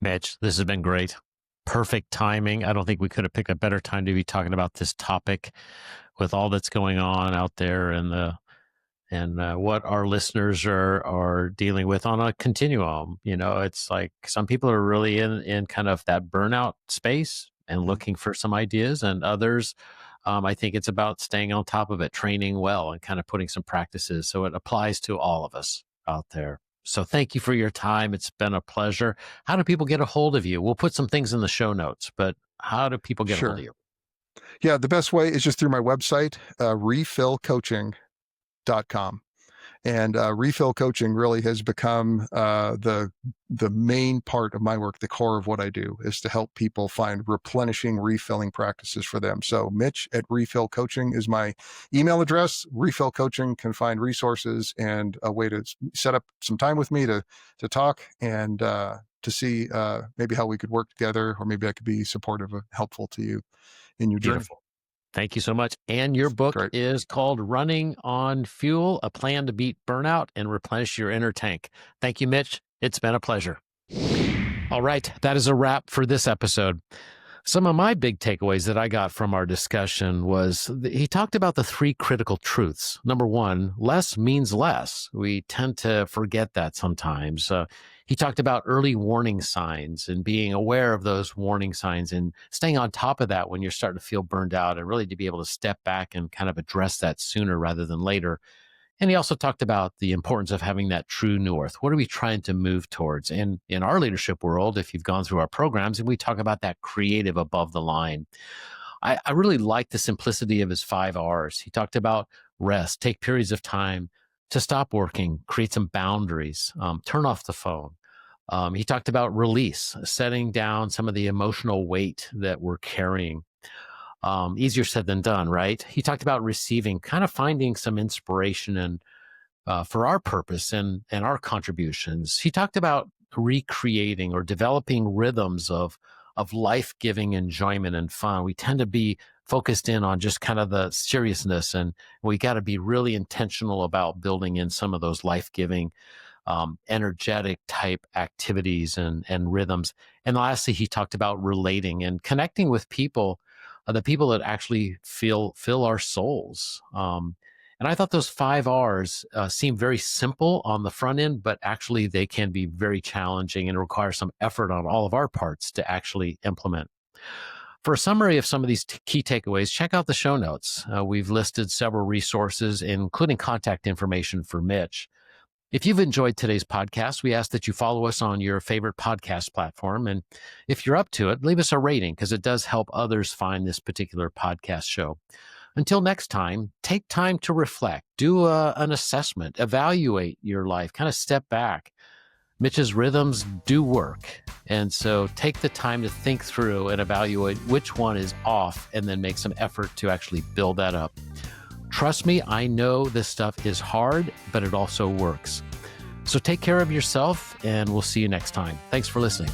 [SPEAKER 1] Mitch, this has been great. Perfect timing. I don't think we could have picked a better time to be talking about this topic with all that's going on out there and what our listeners are dealing with on a continuum. It's like some people are really in kind of that burnout space and looking for some ideas, and others, I think it's about staying on top of it, training well, and kind of putting some practices. So it applies to all of us out there. So thank you for your time. It's been a pleasure. How do people get a hold of you? We'll put some things in the show notes, but how do people get a hold of you?
[SPEAKER 2] Yeah, the best way is just through my website, refillcoaching.com. And refill coaching really has become the main part of my work. The core of what I do is to help people find replenishing, refilling practices for them. So Mitch at Refill Coaching is my email address. Refill Coaching can find resources and a way to set up some time with me to talk and to see maybe how we could work together, or maybe I could be supportive or helpful to you in your journey.
[SPEAKER 1] Beautiful. Thank you so much. And your book is called Running on Fuel, A Plan to Beat Burnout and Replenish Your Inner Tank. Thank you, Mitch. It's been a pleasure. All right. That is a wrap for this episode. Some of my big takeaways that I got from our discussion was he talked about the 3 critical truths. Number 1, less means less. We tend to forget that sometimes. He talked about early warning signs and being aware of those warning signs and staying on top of that when you're starting to feel burned out, and really to be able to step back and kind of address that sooner rather than later. And he also talked about the importance of having that true north. What are we trying to move towards? And in our leadership world, if you've gone through our programs, and we talk about that creative above the line, I really like the simplicity of his 5 R's. He talked about rest, take periods of time to stop working, create some boundaries, turn off the phone. He talked about release, setting down some of the emotional weight that we're carrying. Easier said than done, right? He talked about receiving, kind of finding some inspiration and for our purpose and our contributions. He talked about recreating or developing rhythms of life-giving enjoyment and fun. We tend to be focused in on just kind of the seriousness, and we got to be really intentional about building in some of those life-giving, energetic type activities and rhythms. And lastly, he talked about relating and connecting with people, the people that actually fill our souls. And I thought those 5 R's seem very simple on the front end, but actually they can be very challenging and require some effort on all of our parts to actually implement. For a summary of some of these key takeaways, check out the show notes. We've listed several resources, including contact information for Mitch. If you've enjoyed today's podcast, we ask that you follow us on your favorite podcast platform. And if you're up to it, leave us a rating, because it does help others find this particular podcast show. Until next time, take time to reflect, do an assessment, evaluate your life, kind of step back. Mitch's rhythms do work. And so take the time to think through and evaluate which one is off, and then make some effort to actually build that up. Trust me, I know this stuff is hard, but it also works. So take care of yourself, and we'll see you next time. Thanks for listening.